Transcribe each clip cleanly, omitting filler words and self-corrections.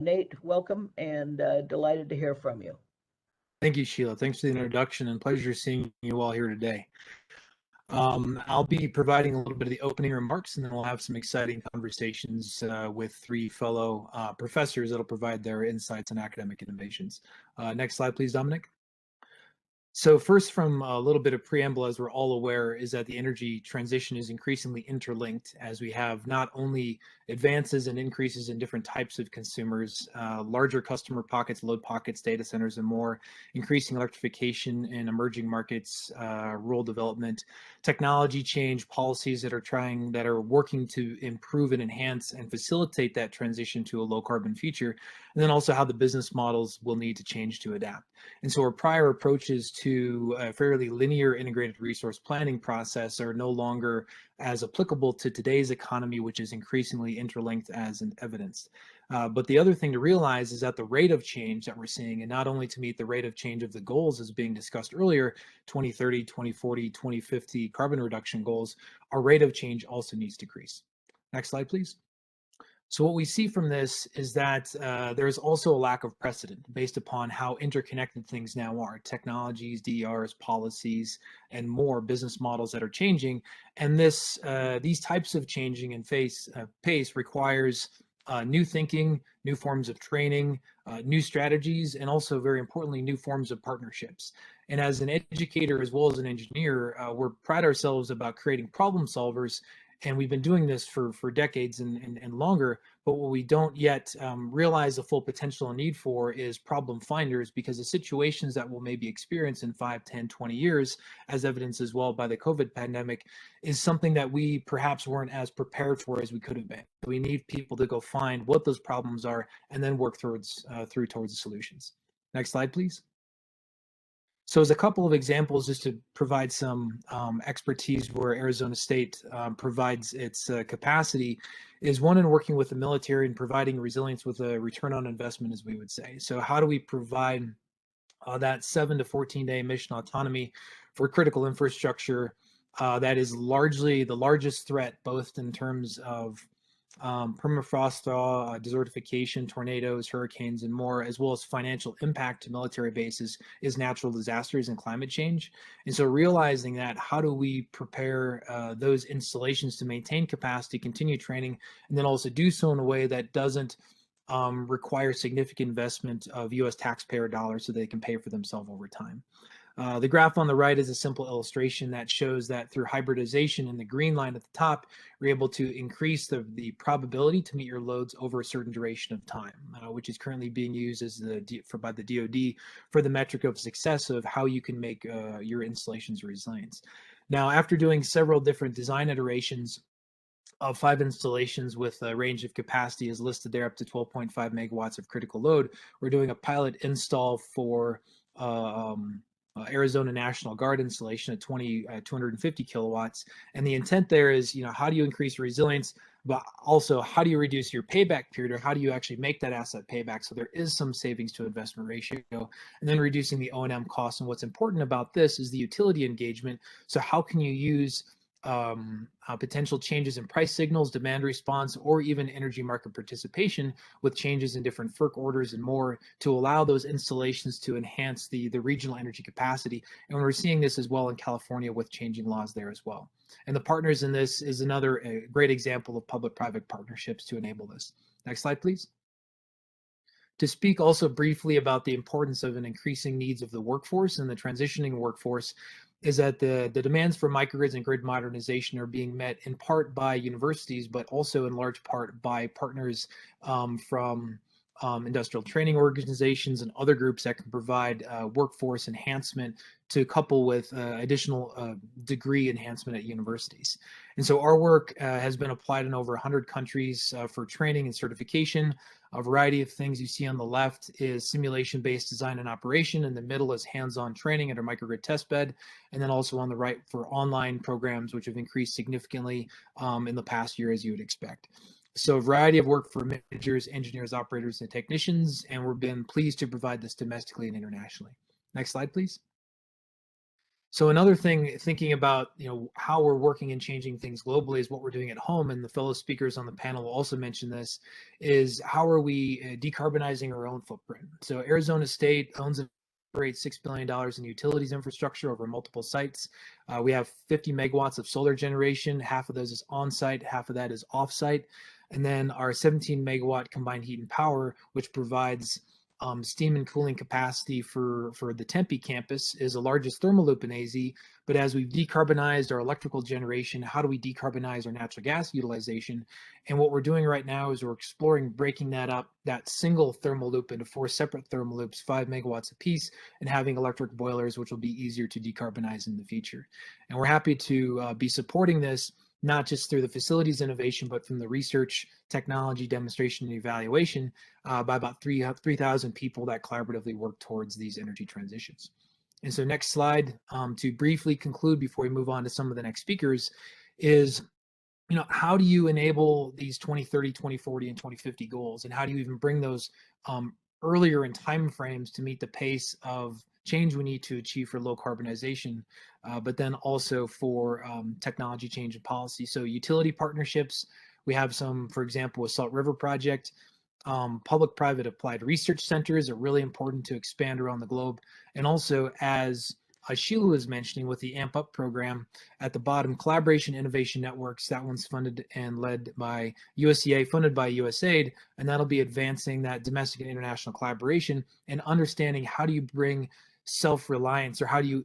Nate, welcome and delighted to hear from you. Thank you, Sheila. Thanks for the introduction and pleasure seeing you all here today. I'll be providing a little bit of the opening remarks, and then we'll have some exciting conversations with three fellow professors that'll provide their insights on academic innovations. Next slide, please, Dominic. So first, from a little bit of preamble, as we're all aware, is that the energy transition is increasingly interlinked as we have not only advances and increases in different types of consumers, larger customer pockets, load pockets, data centers, and more, increasing electrification in emerging markets, rural development, technology change, policies that are working to improve and enhance and facilitate that transition to a low carbon future, and then also how the business models will need to change to adapt. And so our prior approaches to a fairly linear integrated resource planning process are no longer as applicable to today's economy, which is increasingly interlinked as evidenced. But the other thing to realize is that the rate of change that we're seeing, and not only to meet the rate of change of the goals as being discussed earlier, 2030, 2040, 2050 carbon reduction goals, our rate of change also needs to decrease. Next slide, please. So what we see from this is that there is also a lack of precedent based upon how interconnected things now are, technologies, DERs, policies, and more business models that are changing. And these types of changing and pace requires new thinking, new forms of training, new strategies, and also, very importantly, new forms of partnerships. And as an educator as well as an engineer, we pride ourselves about creating problem solvers, and we've been doing this for decades and longer. But what we don't yet realize the full potential and need for is problem finders, because the situations that we'll maybe experience in 5, 10, 20 years, as evidenced as well by the COVID pandemic, is something that we perhaps weren't as prepared for as we could have been. We need people to go find what those problems are and then work towards the solutions. Next slide, please. So as a couple of examples, just to provide some expertise where Arizona State provides its capacity, is one in working with the military and providing resilience with a return on investment, as we would say. So how do we provide that 7 to 14-day mission autonomy for critical infrastructure that is largely the largest threat, both in terms of permafrost thaw, desertification, tornadoes, hurricanes, and more, as well as financial impact to military bases, is natural disasters and climate change. And so realizing that, how do we prepare those installations to maintain capacity, continue training, and then also do so in a way that doesn't require significant investment of U.S. taxpayer dollars so they can pay for themselves over time. The graph on the right is a simple illustration that shows that through hybridization in the green line at the top, you're able to increase the probability to meet your loads over a certain duration of time, which is currently being used as by the DoD for the metric of success of how you can make your installations resilient. Now, after doing several different design iterations of 5 installations with a range of capacity is listed there up to 12.5 megawatts of critical load, we're doing a pilot install for Arizona National Guard installation at 250 kilowatts. And the intent there is, how do you increase resilience, but also how do you reduce your payback period, or how do you actually make that asset payback? So there is some savings to investment ratio, and then reducing the O&M costs. And what's important about this is the utility engagement. So how can you use potential changes in price signals, demand response, or even energy market participation with changes in different FERC orders and more to allow those installations to enhance the regional energy capacity. And we're seeing this as well in California with changing laws there as well. And the partners in this is another great example of public-private partnerships to enable this. Next slide, please. To speak also briefly about the importance of an increasing needs of the workforce and the transitioning workforce, is that the demands for microgrids and grid modernization are being met in part by universities, but also in large part by partners from industrial training organizations and other groups that can provide workforce enhancement to couple with additional degree enhancement at universities. And so our work has been applied in over 100 countries for training and certification. A variety of things you see on the left is simulation-based design and operation. In the middle is hands-on training at our microgrid testbed. And then also on the right for online programs, which have increased significantly in the past year, as you would expect. So a variety of work for managers, engineers, operators, and technicians, and we've been pleased to provide this domestically and internationally. Next slide, please. So another thing, thinking about how we're working and changing things globally, is what we're doing at home. And the fellow speakers on the panel will also mention this: is how are we decarbonizing our own footprint? So Arizona State owns and operates $6 billion in utilities infrastructure over multiple sites. We have 50 megawatts of solar generation. Half of those is on-site, half of that is off-site, and then our 17 megawatt combined heat and power, which provides steam and cooling capacity for the Tempe campus, is the largest thermal loop in AZ. But as we've decarbonized our electrical generation, how do we decarbonize our natural gas utilization? And what we're doing right now is we're exploring breaking that up, that single thermal loop, into 4 separate thermal loops, 5 megawatts apiece, and having electric boilers, which will be easier to decarbonize in the future. And we're happy to be supporting this, not just through the facilities innovation, but from the research, technology, demonstration, and evaluation by about 3,000 people that collaboratively work towards these energy transitions. And so next slide, to briefly conclude before we move on to some of the next speakers, is how do you enable these 2030, 2040, and 2050 goals? And how do you even bring those earlier in time frames to meet the pace of change we need to achieve for low carbonization, but then also for technology change and policy? So utility partnerships, we have some, for example, with Salt River Project. Public-private applied research centers are really important to expand around the globe. And also, as Sheila was mentioning with the AMP Up program at the bottom, collaboration innovation networks, that one's funded and led by USEA, funded by USAID, and that'll be advancing that domestic and international collaboration and understanding how do you bring self-reliance, or how do you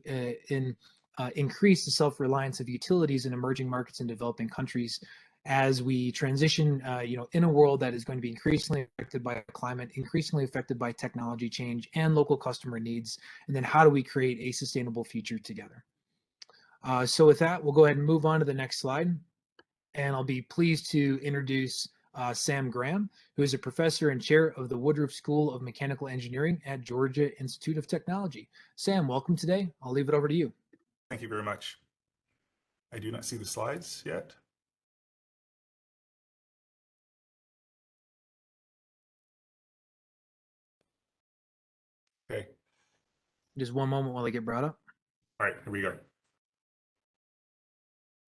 increase the self-reliance of utilities in emerging markets and developing countries as we transition, in a world that is going to be increasingly affected by climate, increasingly affected by technology change and local customer needs. And then how do we create a sustainable future together? So with that, we'll go ahead and move on to the next slide. And I'll be pleased to introduce Sam Graham, who is a professor and chair of the Woodruff School of Mechanical Engineering at Georgia Institute of Technology. Sam, welcome today. I'll leave it over to you. Thank you very much. I do not see the slides yet. Okay. Just one moment while they get brought up. All right, here we go.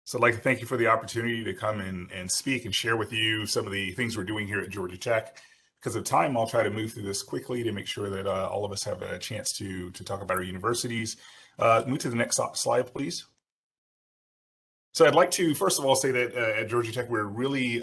So I'd like to thank you for the opportunity to come and speak and share with you some of the things we're doing here at Georgia Tech. Because of time, I'll try to move through this quickly to make sure that all of us have a chance to talk about our universities. Move to the next slide, please. So I'd like to, first of all, say that at Georgia Tech, we're really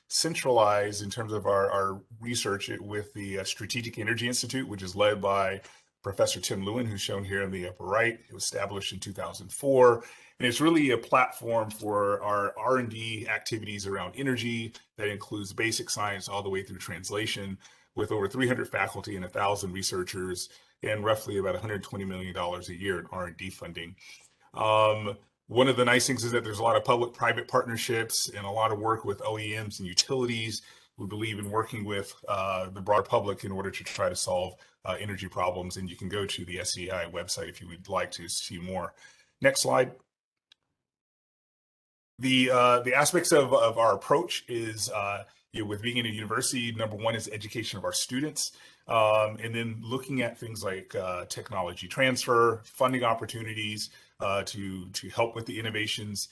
centralized in terms of our research with the Strategic Energy Institute, which is led by Professor Tim Lewin, who's shown here in the upper right. It was established in 2004, and it's really a platform for our R&D activities around energy that includes basic science all the way through translation, with over 300 faculty and 1,000 researchers, and roughly about $120 million a year in R&D funding. One of the nice things is that there's a lot of public-private partnerships and a lot of work with OEMs and utilities. We believe in working with the broad public in order to try to solve energy problems. And you can go to the SEI website if you would like to see more. Next slide. The aspects of our approach is with being in a university, number one is education of our students, and then looking at things like technology transfer, funding opportunities to help with the innovations.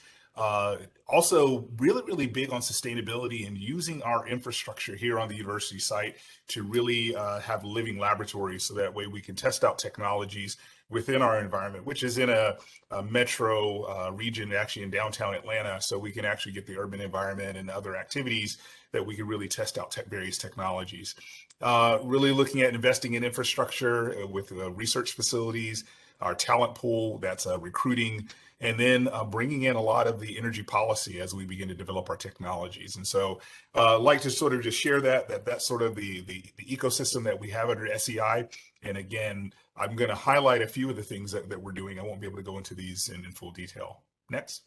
Also really big on sustainability and using our infrastructure here on the university site to really have living laboratories, so that way we can test out technologies within our environment, which is in a metro region, actually in downtown Atlanta, so we can actually get the urban environment and other activities that we can really test out various technologies. Really looking at investing in infrastructure with research facilities, our talent pool, that's recruiting, and then bringing in a lot of the energy policy as we begin to develop our technologies. And so I'd like to sort of just share that's sort of the ecosystem that we have under SEI. And again, I'm going to highlight a few of the things that we're doing. I won't be able to go into these in full detail. Next.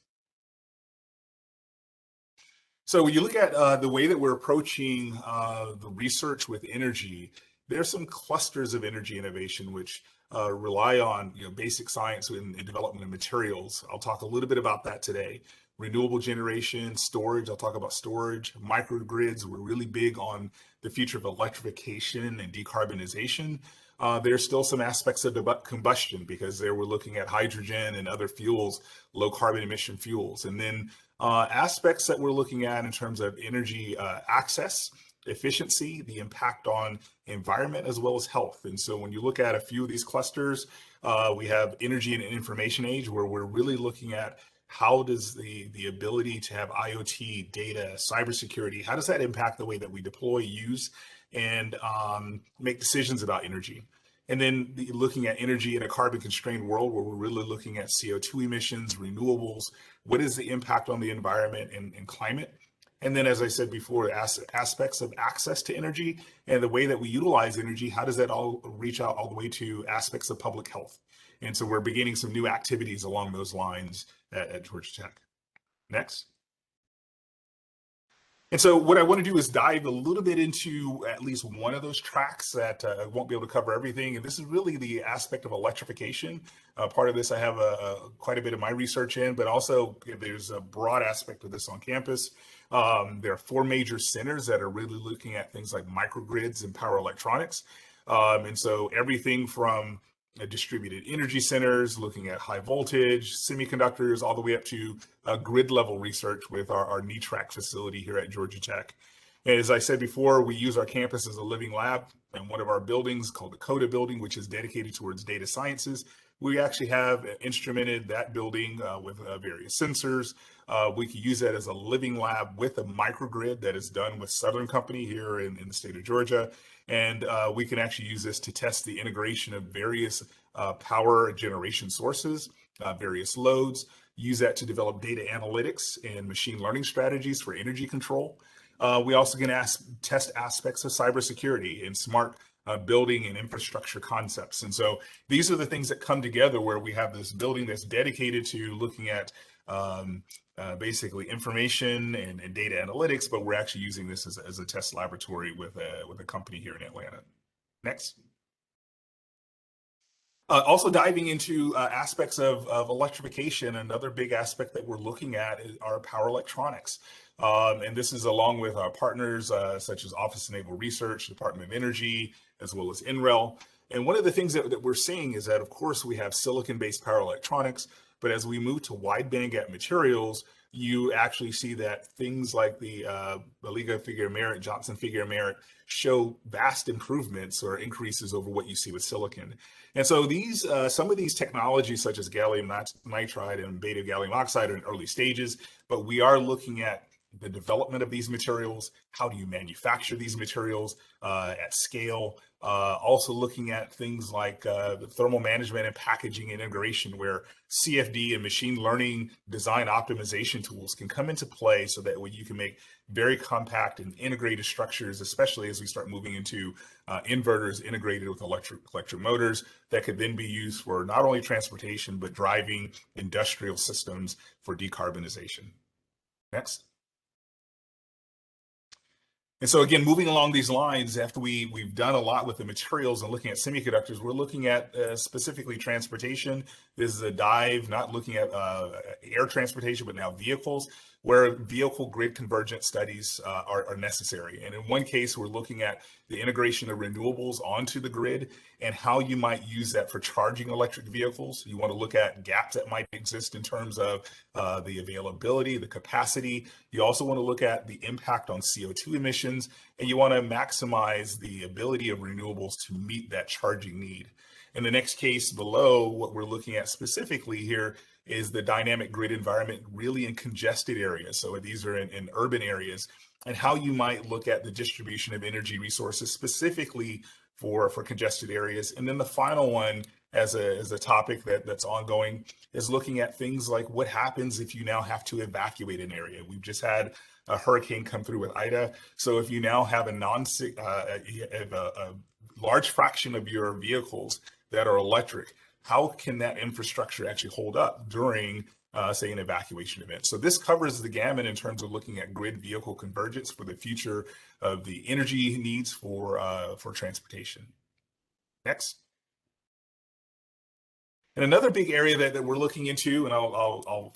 So when you look at the way that we're approaching the research with energy, there's some clusters of energy innovation which rely on basic science and development of materials. I'll talk a little bit about that today. Renewable generation, storage, I'll talk about storage. Microgrids, we're really big on the future of electrification and decarbonization. there's still some aspects of combustion, because there we're looking at hydrogen and other fuels, low carbon emission fuels. And then aspects that we're looking at in terms of energy access, efficiency, the impact on environment, as well as health. And so when you look at a few of these clusters, we have energy and information age, where we're really looking at how does the ability to have IoT, data, cybersecurity, how does that impact the way that we deploy, use, and make decisions about energy? And then looking at energy in a carbon constrained world, where we're really looking at CO2 emissions, renewables, what is the impact on the environment and climate? And then, as I said before, aspects of access to energy and the way that we utilize energy, how does that all reach out all the way to aspects of public health? And so we're beginning some new activities along those lines at Georgia Tech. Next. And so what I want to do is dive a little bit into at least one of those tracks that I won't be able to cover everything. And this is really the aspect of electrification. Part of this I have quite a bit of my research in, but also there's a broad aspect of this on campus. There are 4 major centers that are really looking at things like microgrids and power electronics. And so everything from distributed energy centers, looking at high voltage, semiconductors, all the way up to grid level research with our NETRAC facility here at Georgia Tech. And as I said before, we use our campus as a living lab, and one of our buildings called the CODA building, which is dedicated towards data sciences. We actually have instrumented that building with various sensors. We can use that as a living lab with a microgrid that is done with Southern Company here in the state of Georgia. And we can actually use this to test the integration of various power generation sources, various loads, use that to develop data analytics and machine learning strategies for energy control. We also can test aspects of cybersecurity and smart building and infrastructure concepts. And so these are the things that come together where we have this building that's dedicated to looking at basically information and data analytics, but we're actually using this as a test laboratory with a company here in Atlanta. Next. Also diving into aspects of electrification, another big aspect that we're looking at are power electronics. And this is along with our partners such as Office of Naval Research, Department of Energy, as well as NREL. And one of the things that we're seeing is that, of course, we have silicon-based power electronics, but as we move to wide bandgap materials, you actually see that things like the Liga figure of merit, Johnson figure of merit show vast improvements or increases over what you see with silicon. And so these, some of these technologies such as gallium nitride and beta gallium oxide are in early stages, but we are looking at the development of these materials. How do you manufacture these materials at scale? Also looking at things like the thermal management and packaging integration, where CFD and machine learning design optimization tools can come into play so that way you can make very compact and integrated structures, especially as we start moving into inverters integrated with electric motors that could then be used for not only transportation, but driving industrial systems for decarbonization. Next. And so again, moving along these lines, after we've done a lot with the materials and looking at semiconductors, we're looking at specifically transportation. This is a dive, not looking at air transportation, but now vehicles, where vehicle grid convergent studies are necessary. And in one case, we're looking at the integration of renewables onto the grid and how you might use that for charging electric vehicles. You want to look at gaps that might exist in terms of the availability, the capacity. You also want to look at the impact on CO2 emissions, and you want to maximize the ability of renewables to meet that charging need. In the next case below, what we're looking at specifically here is the dynamic grid environment really in congested areas. So these are in urban areas, and how you might look at the distribution of energy resources specifically for congested areas. And then the final one as a topic that's ongoing is looking at things like what happens if you now have to evacuate an area. We've just had a hurricane come through with Ida. So if you now have a large fraction of your vehicles that are electric, how can that infrastructure actually hold up during, say, an evacuation event? So this covers the gamut in terms of looking at grid vehicle convergence for the future of the energy needs for transportation. Next. And another big area that we're looking into, and I'll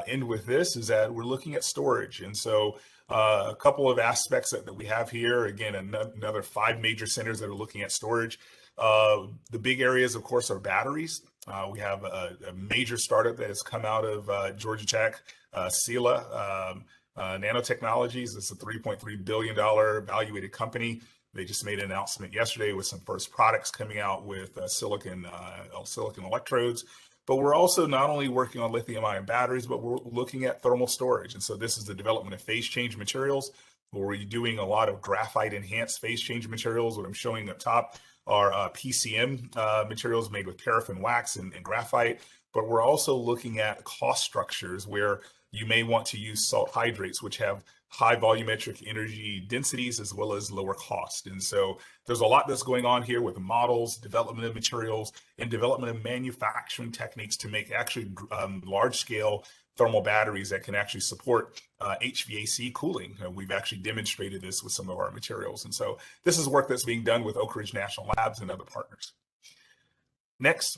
end with this, is that we're looking at storage. And so A couple of aspects that we have here, again, another 5 major centers that are looking at storage. The big areas, of course, are batteries. We have a major startup that has come out of Georgia Tech, Sila Nanotechnologies. It's a $3.3 billion valuated company. They just made an announcement yesterday with some first products coming out with silicon electrodes. But we're also not only working on lithium-ion batteries, but we're looking at thermal storage. And so this is the development of phase change materials, where we're doing a lot of graphite-enhanced phase change materials. What I'm showing up top are PCM materials made with paraffin wax and graphite. But we're also looking at cost structures where you may want to use salt hydrates, which have high volumetric energy densities as well as lower cost. And so there's a lot that's going on here with models, development of materials, and development of manufacturing techniques to make actually large scale thermal batteries that can actually support HVAC cooling. We've actually demonstrated this with some of our materials. And so this is work that's being done with Oak Ridge National Labs and other partners. Next.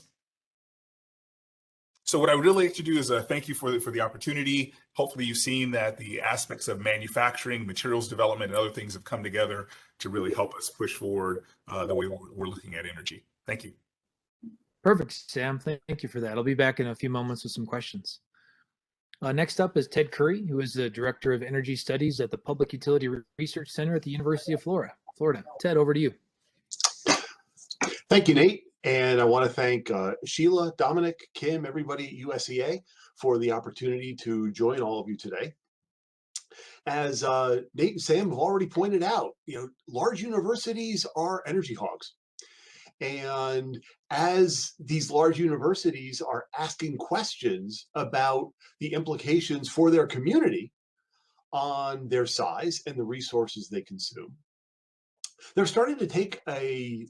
So what I would really like to do is thank you for the opportunity. Hopefully you've seen that the aspects of manufacturing, materials development, and other things have come together to really help us push forward the way we're looking at energy. Thank you. Perfect, Sam. Thank you for that. I'll be back in a few moments with some questions. Next up is Ted Kury, who is the Director of Energy Studies at the Public Utility Research Center at the University of Florida. Ted, over to you. Thank you, Nate. And I want to thank Sheila, Dominic, Kim, everybody at USEA for the opportunity to join all of you today. As Nate and Sam have already pointed out, large universities are energy hogs. And as these large universities are asking questions about the implications for their community on their size and the resources they consume, they're starting to take a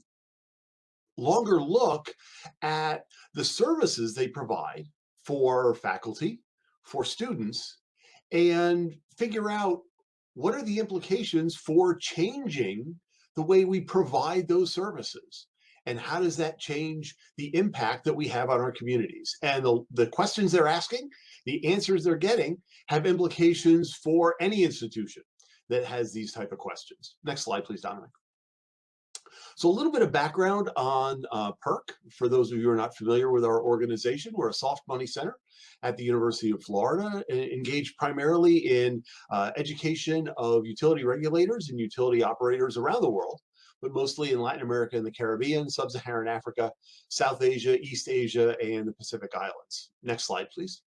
longer look at the services they provide for faculty, for students, and figure out what are the implications for changing the way we provide those services. And how does that change the impact that we have on our communities? And the questions they're asking, the answers they're getting, have implications for any institution that has these type of questions. Next slide, please, Dominic. So a little bit of background on PURC. For those of you who are not familiar with our organization, we're a soft money center at the University of Florida, engaged primarily in education of utility regulators and utility operators around the world, but mostly in Latin America and the Caribbean, Sub-Saharan Africa, South Asia, East Asia, and the Pacific Islands. Next slide, please.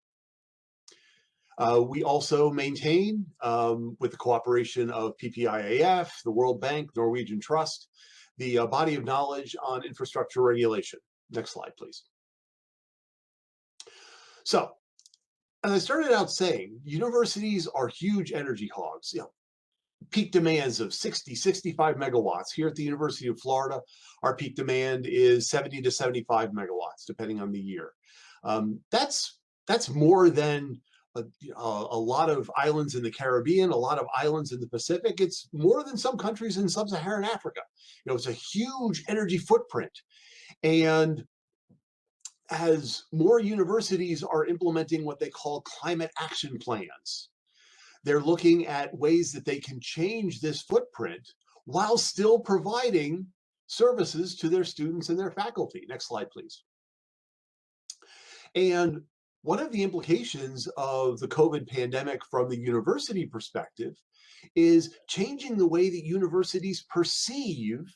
We also maintain, with the cooperation of PPIAF, the World Bank, Norwegian Trust, the body of knowledge on infrastructure regulation. Next slide, please. So, as I started out saying, universities are huge energy hogs. Peak demands of 60, 65 megawatts. Here at the University of Florida, our peak demand is 70 to 75 megawatts, depending on the year. That's more than a lot of islands in the Caribbean, a lot of islands in the Pacific. It's more than some countries in Sub-Saharan Africa. It's a huge energy footprint. And as more universities are implementing what they call climate action plans, they're looking at ways that they can change this footprint while still providing services to their students and their faculty. Next slide, please. And one of the implications of the COVID pandemic from the university perspective is changing the way that universities perceive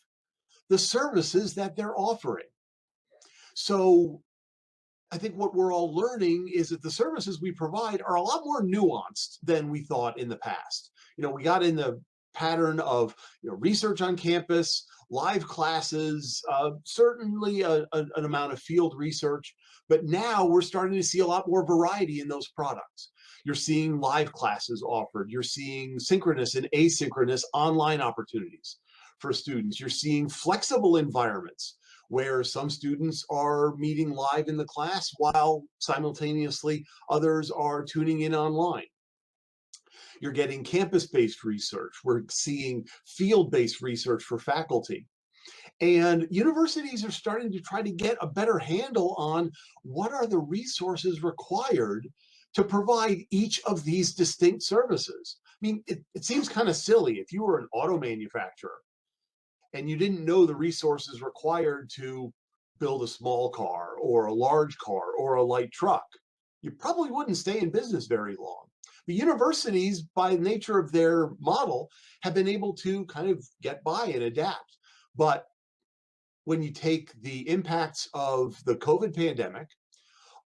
the services that they're offering. So I think what we're all learning is that the services we provide are a lot more nuanced than we thought in the past. We got in the pattern of research on campus, live classes, certainly an amount of field research, but now we're starting to see a lot more variety in those products. You're seeing live classes offered. You're seeing synchronous and asynchronous online opportunities for students. You're seeing flexible environments where some students are meeting live in the class while simultaneously others are tuning in online. You're getting campus-based research. We're seeing field-based research for faculty. And universities are starting to try to get a better handle on what are the resources required to provide each of these distinct services. mean, it seems kind of silly if you were an auto manufacturer and you didn't know the resources required to build a small car or a large car or a light truck, you probably wouldn't stay in business very long. The universities, by the nature of their model, have been able to kind of get by and adapt. But when you take the impacts of the COVID pandemic,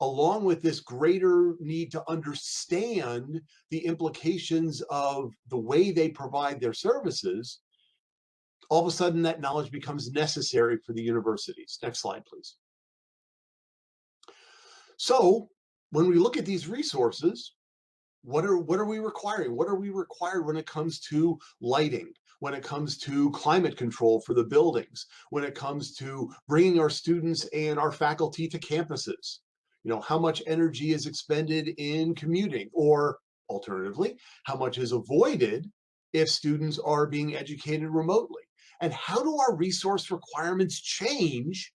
along with this greater need to understand the implications of the way they provide their services, all of a sudden that knowledge becomes necessary for the universities. Next slide, please. So when we look at these resources, what are we requiring? What are we required when it comes to lighting, when it comes to climate control for the buildings, when it comes to bringing our students and our faculty to campuses? You know, how much energy is expended in commuting, or alternatively, how much is avoided if students are being educated remotely? And how do our resource requirements change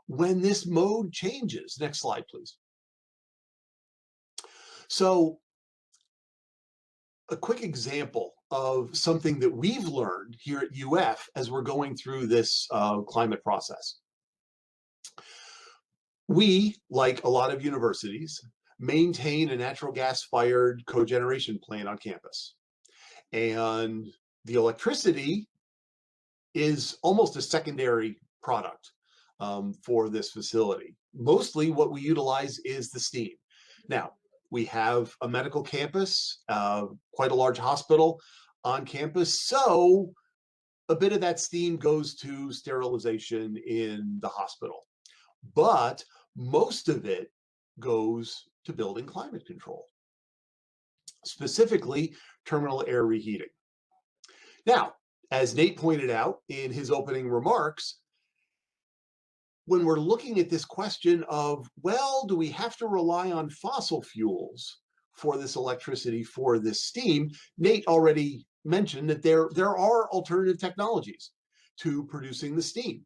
when this mode changes? Next slide, please. So a quick example of something that we've learned here at UF as we're going through this climate process. We, like a lot of universities, maintain a natural gas-fired cogeneration plant on campus. And the electricity is almost a secondary product for this facility. Mostly what we utilize is the steam. Now, we have a medical campus, quite a large hospital on campus, so a bit of that steam goes to sterilization in the hospital. But most of it goes to building climate control, specifically terminal air reheating. Now, as Nate pointed out in his opening remarks, when we're looking at this question of, well, do we have to rely on fossil fuels for this electricity, for this steam? Nate already mentioned that there are alternative technologies to producing the steam.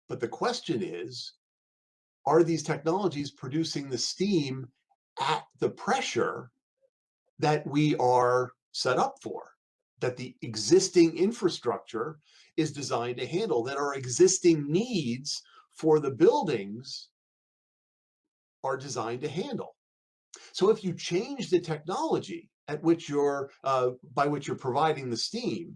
But the question is, are these technologies producing the steam at the pressure that we are set up for, that the existing infrastructure is designed to handle, that our existing needs for the buildings are designed to handle? So if you change the technology at which you're by which you're providing the steam,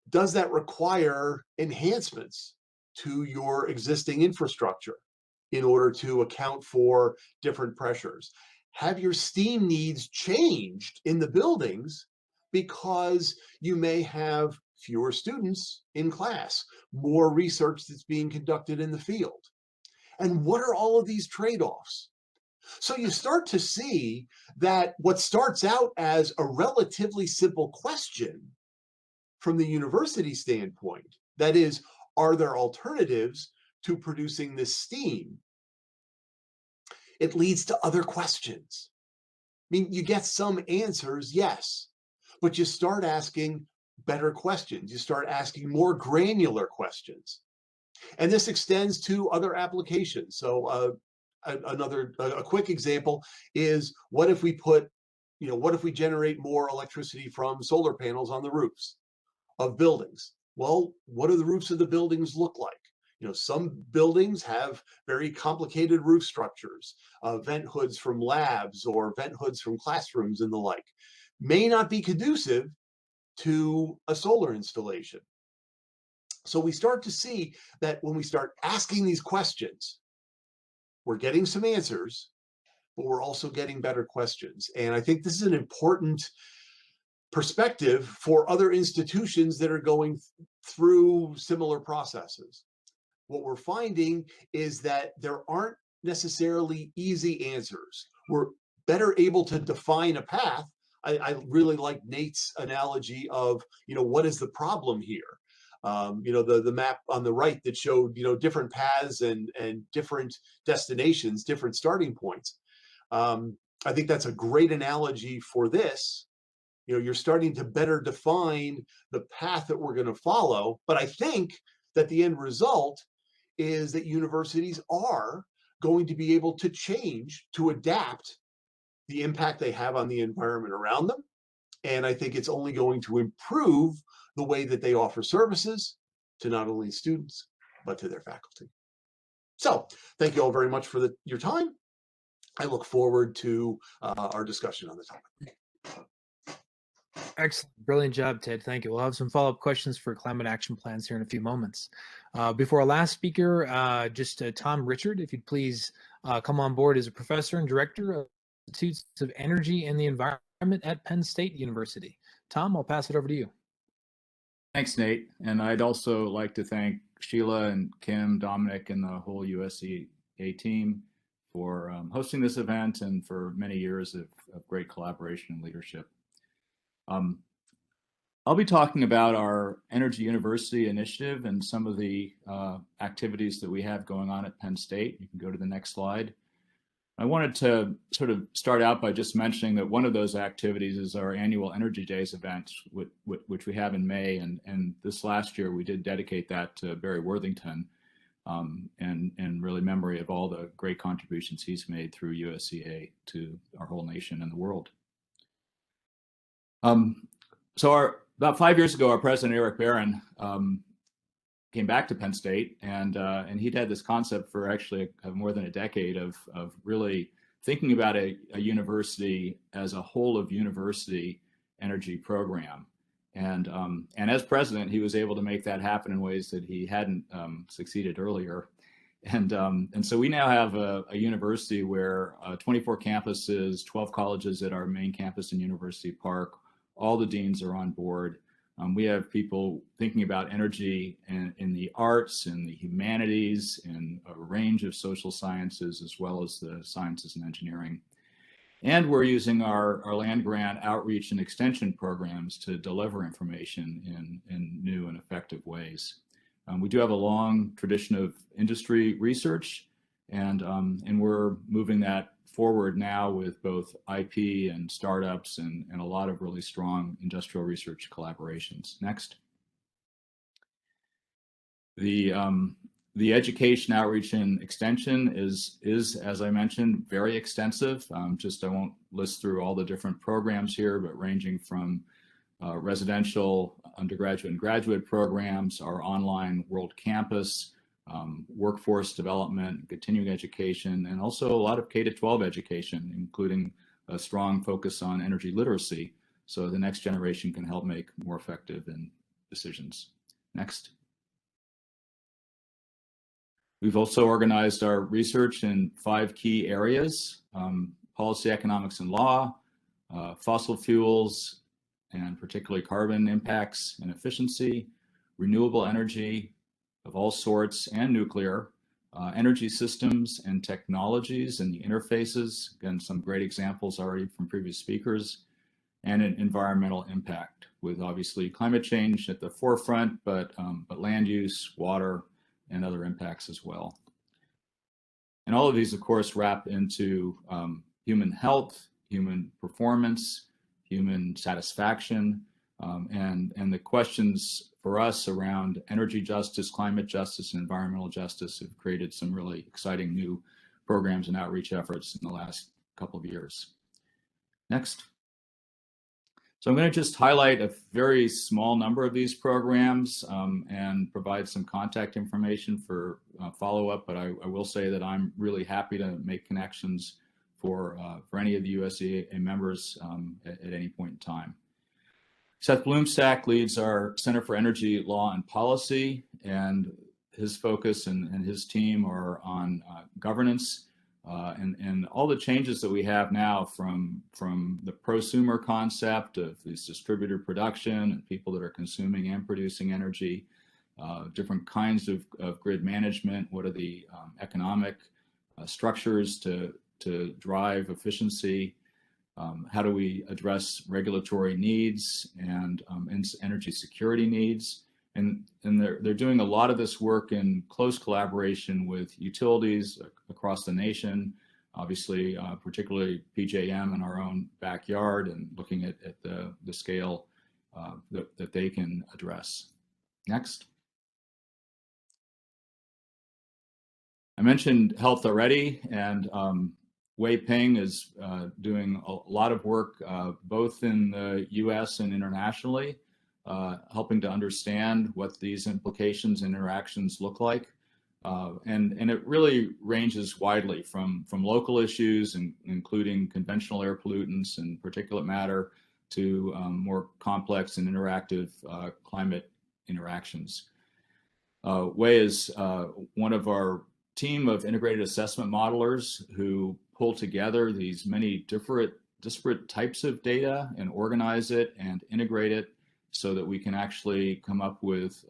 does that require enhancements to your existing infrastructure in order to account for different pressures? Have your steam needs changed in the buildings because you may have fewer students in class, more research that's being conducted in the field? And what are all of these trade-offs? So you start to see that what starts out as a relatively simple question from the university standpoint, that is, are there alternatives to producing this steam? It leads to other questions. I mean, you get some answers, yes, but you start asking better questions. You start asking more granular questions. And this extends to other applications. So a quick example is, what if we put, what if we generate more electricity from solar panels on the roofs of buildings? Well, what do the roofs of the buildings look like? Some buildings have very complicated roof structures, vent hoods from labs or vent hoods from classrooms and the like. May not be conducive to a solar installation. So we start to see that when we start asking these questions, we're getting some answers, but we're also getting better questions. And I think this is an important perspective for other institutions that are going through similar processes. What we're finding is that there aren't necessarily easy answers. We're better able to define a path. I really like Nate's analogy of, what is the problem here? The map on the right that showed, different paths and different destinations, different starting points. I think that's a great analogy for this. You're starting to better define the path that we're going to follow. But I think that the end result is that universities are going to be able to change, to adapt the impact they have on the environment around them, And I think it's only going to improve the way that they offer services to not only students, but to their faculty. So thank you all very much for your time. I look forward to our discussion on the topic. Excellent. Brilliant job, Ted. Thank you. We'll have some follow-up questions for climate action plans here in a few moments. Before our last speaker, Tom Richard, if you'd please come on board as a professor and director of Institutes of Energy and the Environment at Penn State University. Tom, I'll pass it over to you. Thanks, Nate. And I'd also like to thank Sheila and Kim, Dominic, and the whole USEA team for hosting this event and for many years of great collaboration and leadership. I'll be talking about our Energy University initiative and some of the activities that we have going on at Penn State. You can go to the next slide. I wanted to sort of start out by just mentioning that one of those activities is our annual Energy Days event, which we have in May. And this last year, we did dedicate that to Barry Worthington and really memory of all the great contributions he's made through USEA to our whole nation and the world. About 5 years ago, our president, Eric Barron, came back to Penn State, and he'd had this concept for actually more than a decade of really thinking about a university as a whole of university energy program. And as president, he was able to make that happen in ways that he hadn't succeeded earlier. And so we now have a university where 24 campuses, 12 colleges at our main campus in University Park. All the deans are on board. We have people thinking about energy in the arts and the humanities and a range of social sciences, as well as the sciences and engineering. And we're using our land grant outreach and extension programs to deliver information in new and effective ways. We do have a long tradition of industry research, and we're moving that forward now with both IP and startups and a lot of really strong industrial research collaborations. Next. The education outreach and extension is, as I mentioned, very extensive. I won't list through all the different programs here, but ranging from residential, undergraduate and graduate programs, our online World Campus, workforce development, continuing education, and also a lot of K-12 education, including a strong focus on energy literacy, so the next generation can help make more effective decisions. Next. We've also organized our research in 5 key areas: policy, economics, and law, fossil fuels, and particularly carbon impacts and efficiency, renewable energy of all sorts and nuclear, energy systems and technologies and the interfaces, again, some great examples already from previous speakers, and an environmental impact with obviously climate change at the forefront, but land use, water, and other impacts as well. And all of these, of course, wrap into human health, human performance, human satisfaction, and the questions for us around energy justice, climate justice, and environmental justice have created some really exciting new programs and outreach efforts in the last couple of years. Next. So I'm going to just highlight a very small number of these programs and provide some contact information for follow-up, but I will say that I'm really happy to make connections for any of the USEA members at any point in time. Seth Bloomstack leads our Center for Energy Law and Policy, and his focus and his team are on governance and all the changes that we have now from the prosumer concept of this distributed production and people that are consuming and producing energy, different kinds of grid management, what are the economic structures to drive efficiency, how do we address regulatory needs and energy security needs. And they're doing a lot of this work in close collaboration with utilities across the nation, obviously, particularly PJM in our own backyard, and looking at the scale that they can address. Next. I mentioned health already, and Wei Ping is doing a lot of work both in the US and internationally, helping to understand what these implications and interactions look like. And it really ranges widely from local issues, including conventional air pollutants and particulate matter, to more complex and interactive climate interactions. Wei is one of our team of integrated assessment modelers who pull together these many disparate types of data and organize it and integrate it so that we can actually come up with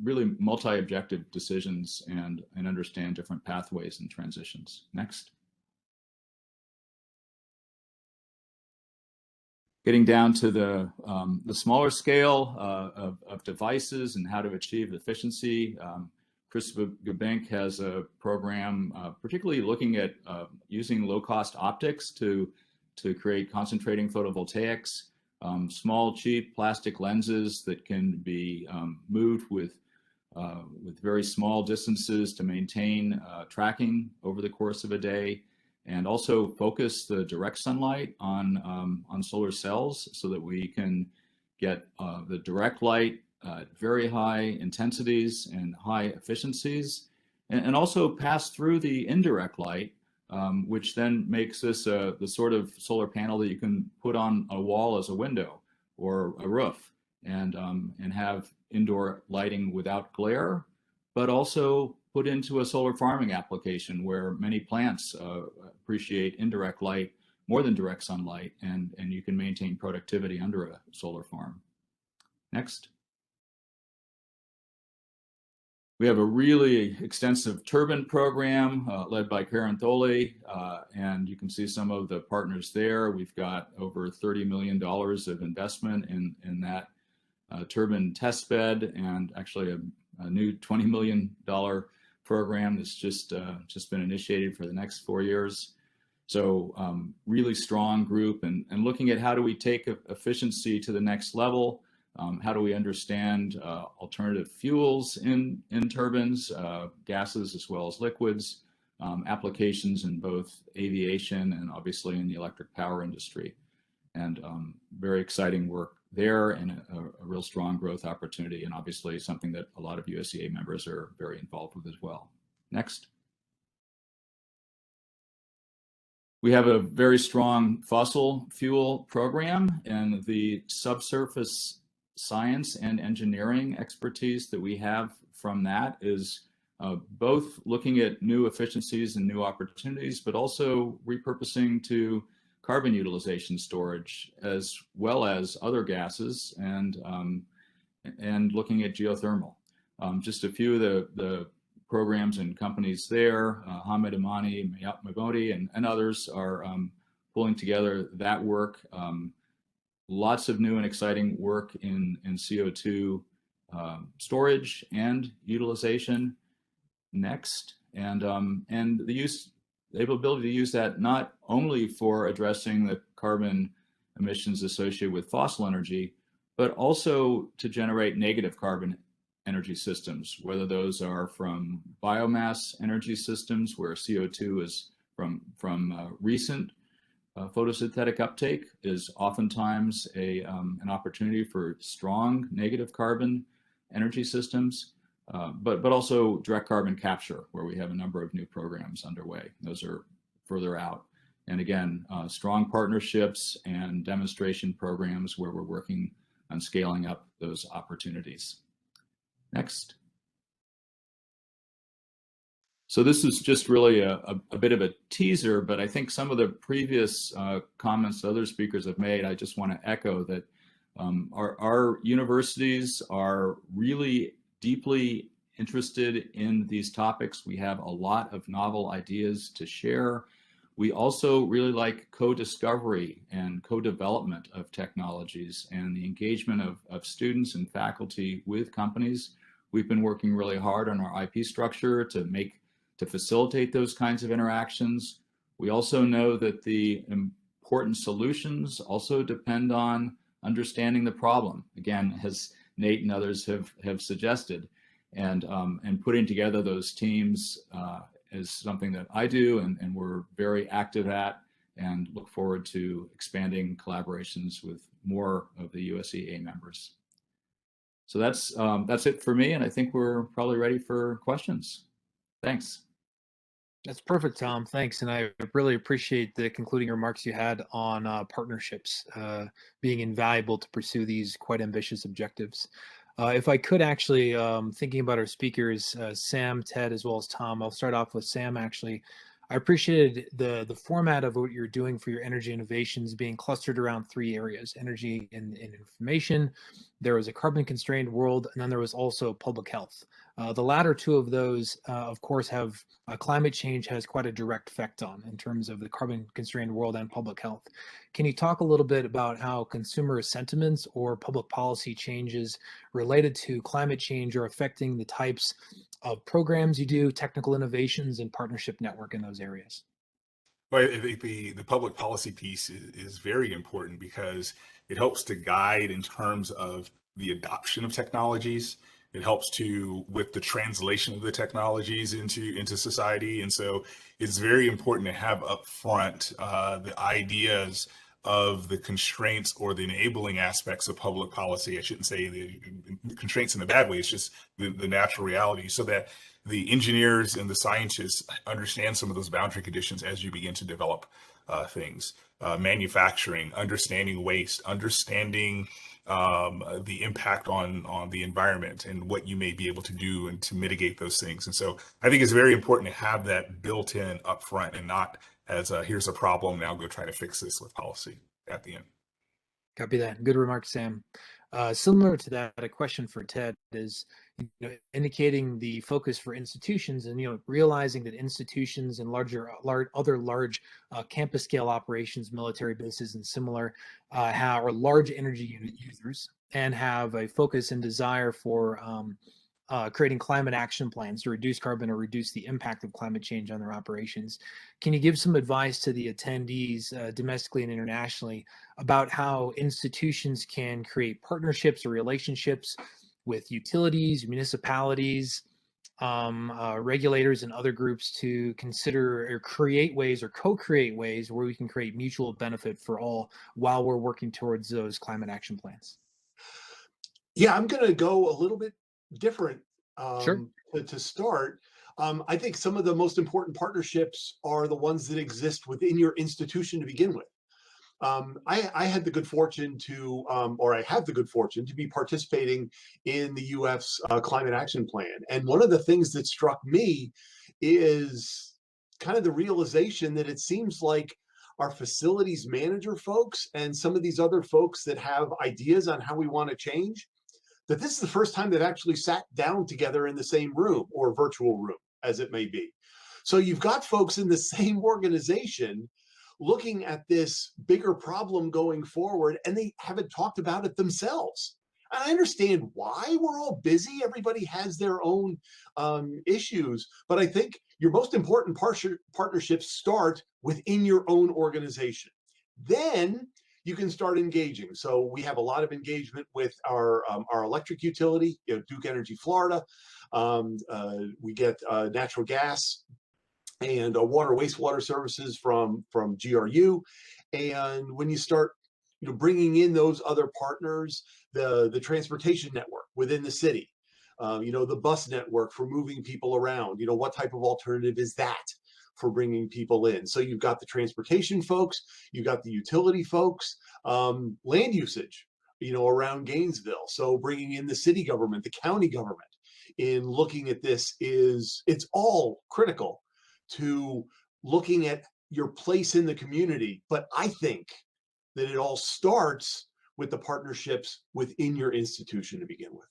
really multi-objective decisions and understand different pathways and transitions. Next. Getting down to the smaller scale of devices and how to achieve efficiency. Chris Gubink has a program particularly looking at using low-cost optics to create concentrating photovoltaics, small, cheap plastic lenses that can be moved with very small distances to maintain tracking over the course of a day, and also focus the direct sunlight on solar cells so that we can get the direct light at very high intensities and high efficiencies, and also pass through the indirect light, which then makes this the sort of solar panel that you can put on a wall as a window or a roof, and have indoor lighting without glare, but also put into a solar farming application where many plants appreciate indirect light more than direct sunlight, and you can maintain productivity under a solar farm. Next. We have a really extensive turbine program led by Karen Tholey, and you can see some of the partners there. We've got over $30 million of investment in that turbine test bed, and actually a new $20 million program that's just been initiated for the next 4 years. So really strong group, and looking at how do we take efficiency to the next level. How do we understand alternative fuels in turbines, gases as well as liquids, applications in both aviation and obviously in the electric power industry. And very exciting work there, and a real strong growth opportunity, and obviously something that a lot of USEA members are very involved with as well. Next. We have a very strong fossil fuel program, and the subsurface science and engineering expertise that we have from that is both looking at new efficiencies and new opportunities, but also repurposing to carbon utilization storage, as well as other gases, and looking at geothermal. Just a few of the programs and companies there, Hamed Amani, Mabodi, and others are pulling together that work. Lots of new and exciting work in CO2 storage and utilization. Next, and the ability to use that not only for addressing the carbon emissions associated with fossil energy, but also to generate negative carbon energy systems, whether those are from biomass energy systems where CO2 is from recent photosynthetic uptake is oftentimes an opportunity for strong negative carbon energy systems, but also direct carbon capture, where we have a number of new programs underway. Those are further out. And again, strong partnerships and demonstration programs where we're working on scaling up those opportunities. Next. So this is just really a bit of a teaser, but I think some of the previous comments other speakers have made, I just want to echo that our universities are really deeply interested in these topics. We have a lot of novel ideas to share. We also really like co-discovery and co-development of technologies and the engagement of students and faculty with companies. We've been working really hard on our IP structure to facilitate those kinds of interactions. We also know that the important solutions also depend on understanding the problem, again, as Nate and others have suggested, and putting together those teams is something that I do and we're very active at, and look forward to expanding collaborations with more of the USEA members. So that's it for me, and I think we're probably ready for questions. Thanks. That's perfect, Tom. Thanks. And I really appreciate the concluding remarks you had on partnerships being invaluable to pursue these quite ambitious objectives. If I could actually, thinking about our speakers, Sam, Ted, as well as Tom, I'll start off with Sam, actually. I appreciated the format of what you're doing for your energy innovations being clustered around three areas: energy and information. There was a carbon constrained world, and then there was also public health. The latter two of those, of course, have climate change has quite a direct effect on in terms of the carbon constrained world and public health. Can you talk a little bit about how consumer sentiments or public policy changes related to climate change are affecting the types of programs you do, technical innovations, and partnership network in those areas? Well, I think the public policy piece is very important because it helps to guide in terms of the adoption of technologies. It helps to with the translation of the technologies into society, and so it's very important to have upfront the ideas of the constraints or the enabling aspects of public policy. I shouldn't say the constraints in a bad way. It's just the natural reality, so that the engineers and the scientists understand some of those boundary conditions as you begin to develop things. Manufacturing, understanding waste, understanding the impact on the environment and what you may be able to do and to mitigate those things. And so I think it's very important to have that built in upfront and not as here's a problem, now go try to fix this with policy at the end. Copy that. Good remark, Sam. Similar to that, a question for Ted is, indicating the focus for institutions and, realizing that institutions and other large campus scale operations, military bases and similar, are large energy unit users and have a focus and desire for creating climate action plans to reduce carbon or reduce the impact of climate change on their operations. Can you give some advice to the attendees domestically and internationally about how institutions can create partnerships or relationships with utilities, municipalities, regulators, and other groups to consider or create ways or co-create ways where we can create mutual benefit for all while we're working towards those climate action plans? Yeah, I'm going to go a little bit different Sure. to start. I think some of the most important partnerships are the ones that exist within your institution to begin with. I had the good fortune to, or I have the good fortune to be participating in the UF's Climate Action Plan. And one of the things that struck me is kind of the realization that it seems like our facilities manager folks and some of these other folks that have ideas on how we want to change, that this is the first time they've actually sat down together in the same room or virtual room, as it may be. So you've got folks in the same organization looking at this bigger problem going forward, and they haven't talked about it themselves. And I understand why. We're all busy. Everybody has their own issues. But I think your most important partnerships start within your own organization. Then you can start engaging. So we have a lot of engagement with our electric utility, Duke Energy Florida. We get natural gas and water wastewater services from GRU. And when you start bringing in those other partners, the transportation network within the city, the bus network for moving people around, what type of alternative is that for bringing people in? So you've got the transportation folks, you've got the utility folks, land usage, around Gainesville. So bringing in the city government, the county government in looking at this it's all critical to looking at your place in the community. But I think that it all starts with the partnerships within your institution to begin with.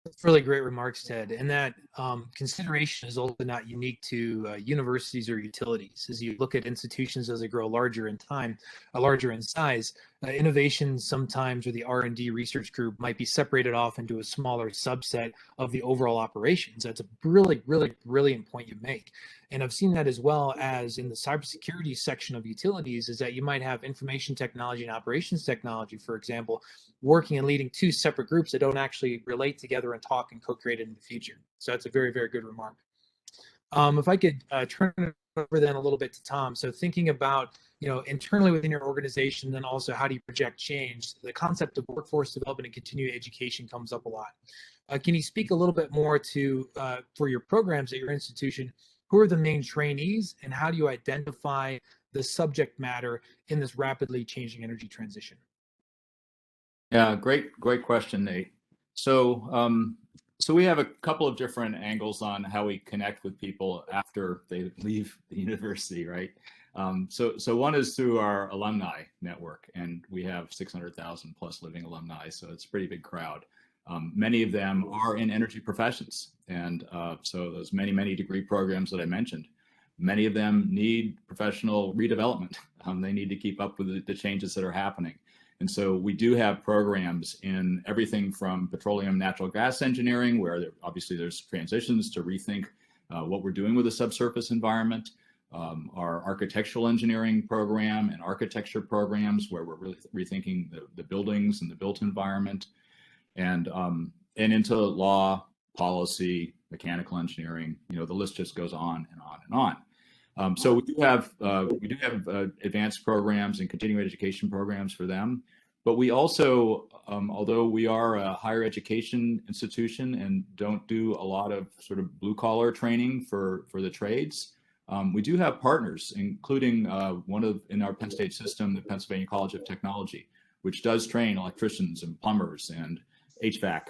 That's really great remarks, Ted. And that consideration is also not unique to universities or utilities. As you look at institutions as they grow larger in time, larger in size, innovations sometimes, or the R&D research group might be separated off into a smaller subset of the overall operations. That's a really, really brilliant point you make. And I've seen that as well as in the cybersecurity section of utilities, is that you might have information technology and operations technology, for example, working and leading two separate groups that don't actually relate together and talk and co-create in the future. So that's a very, very good remark. If I could turn it over then a little bit to Tom. So thinking about, internally within your organization, then also how do you project change? The concept of workforce development and continuing education comes up a lot. Can you speak a little bit more to, for your programs at your institution, who are the main trainees and how do you identify the subject matter in this rapidly changing energy transition? Yeah, great question, Nate. So we have a couple of different angles on how we connect with people after they leave the university, right? So one is through our alumni network, and we have 600,000 plus living alumni, so it's a pretty big crowd. Many of them are in energy professions, and so those many degree programs that I mentioned, many of them need professional redevelopment. They need to keep up with the changes that are happening. And so we do have programs in everything from petroleum, natural gas engineering, where obviously there's transitions to rethink what we're doing with the subsurface environment, our architectural engineering program and architecture programs, where we're really rethinking the buildings and the built environment, and into law, policy, mechanical engineering. The list just goes on and on and on. So we do have advanced programs and continuing education programs for them, but we also, although we are a higher education institution and don't do a lot of sort of blue collar training for the trades, we do have partners, including in our Penn State system, the Pennsylvania College of Technology, which does train electricians and plumbers and HVAC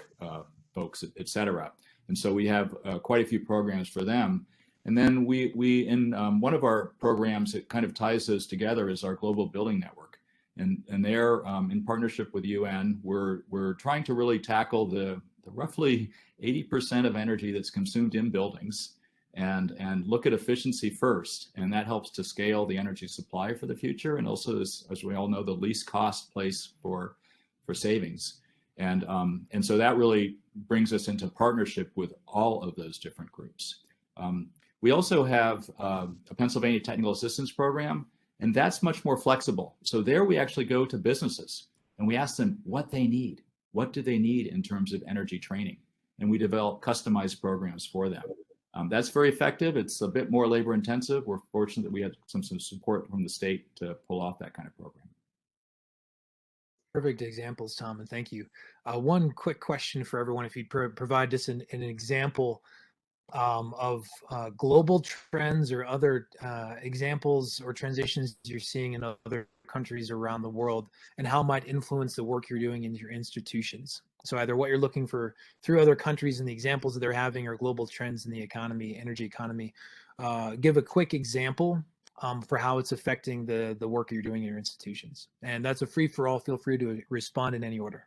folks, et cetera. And so we have quite a few programs for them. And then we in one of our programs that kind of ties those together is our Global Building Network, and there in partnership with UN, we're trying to really tackle the roughly 80% of energy that's consumed in buildings, and look at efficiency first, and that helps to scale the energy supply for the future, and also as we all know, the least cost place for savings, and so that really brings us into partnership with all of those different groups. We also have a Pennsylvania Technical Assistance Program, and that's much more flexible. So there we actually go to businesses and we ask them what they need. What do they need in terms of energy training? And we develop customized programs for them. That's very effective. It's a bit more labor intensive. We're fortunate that we had some support from the state to pull off that kind of program. Perfect examples, Tom, and thank you. One quick question for everyone, if you'd provide just an example of global trends or other examples or transitions you're seeing in other countries around the world, and how might influence the work you're doing in your institutions. So either what you're looking for through other countries and the examples that they're having, or global trends in the economy, energy economy. Give a quick example for how it's affecting the work you're doing in your institutions. And that's a free for all. Feel free to respond in any order.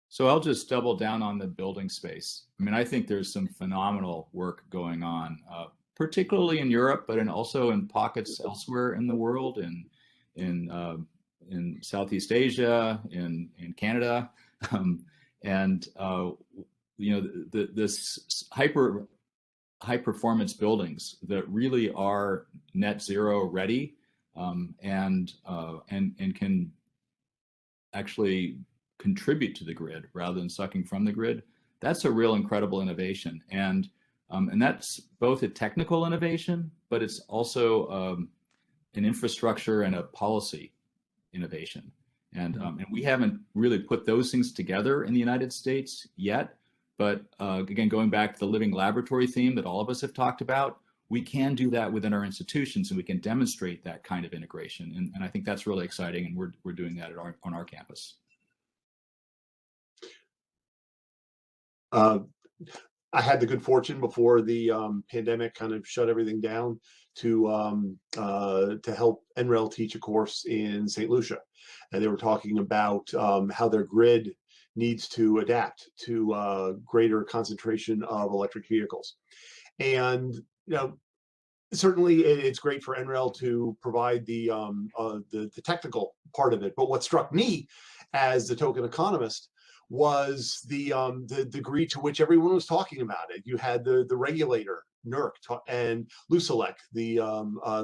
So I'll just double down on the building space. I mean, I think there's some phenomenal work going on, particularly in Europe, but also in pockets elsewhere in the world, in Southeast Asia, in Canada, this high performance buildings that really are net zero ready, and can actually contribute to the grid rather than sucking from the grid. That's a real incredible innovation, and that's both a technical innovation, but it's also an infrastructure and a policy innovation. And we haven't really put those things together in the United States yet. But again, going back to the living laboratory theme that all of us have talked about, we can do that within our institutions, and we can demonstrate that kind of integration. And I think that's really exciting, and we're doing that on our campus. I had the good fortune before the pandemic kind of shut everything down to help NREL teach a course in St. Lucia, and they were talking about how their grid needs to adapt to greater concentration of electric vehicles, and certainly it's great for NREL to provide the technical part of it. But what struck me as the token economist was the degree to which everyone was talking about it. You had the regulator, NERC, and Lucelec, the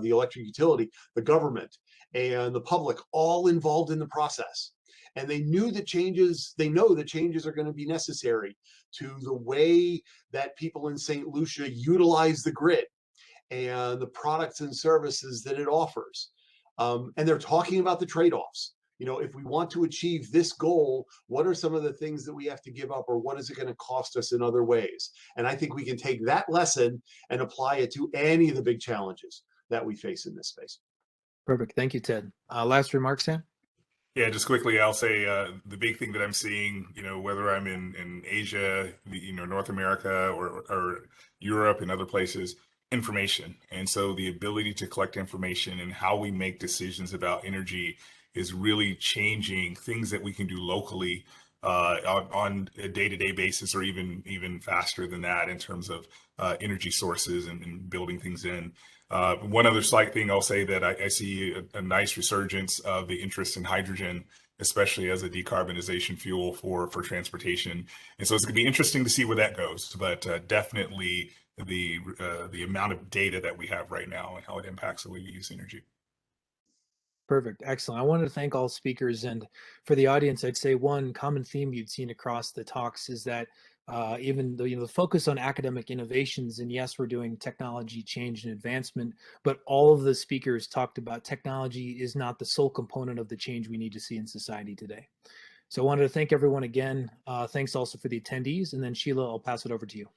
electric utility, the government, and the public, all involved in the process. And they know that changes are going to be necessary to the way that people in St. Lucia utilize the grid and the products and services that it offers. And they're talking about the trade-offs. You know, if we want to achieve this goal, what are some of the things that we have to give up, or what is it going to cost us in other ways? And I think we can take that lesson and apply it to any of the big challenges that we face in this space. Perfect. Thank you, Ted. Last remarks, Sam? Yeah, just quickly, I'll say the big thing that I'm seeing, you know, whether I'm in Asia, you know, North America, or Europe and other places, information. And so the ability to collect information and how we make decisions about energy is really changing things that we can do locally on a day-to-day basis, or even faster than that in terms of energy sources and building things in. One other slight thing I'll say, that I see a nice resurgence of the interest in hydrogen, especially as a decarbonization fuel for transportation. And so it's going to be interesting to see where that goes. But definitely the amount of data that we have right now and how it impacts the way we use energy. Perfect. Excellent. I wanted to thank all speakers, and for the audience, I'd say one common theme you'd seen across the talks is that even though, the focus on academic innovations, and yes, we're doing technology change and advancement, but all of the speakers talked about technology is not the sole component of the change we need to see in society today. So I wanted to thank everyone again. Thanks also for the attendees, and then Sheila, I'll pass it over to you.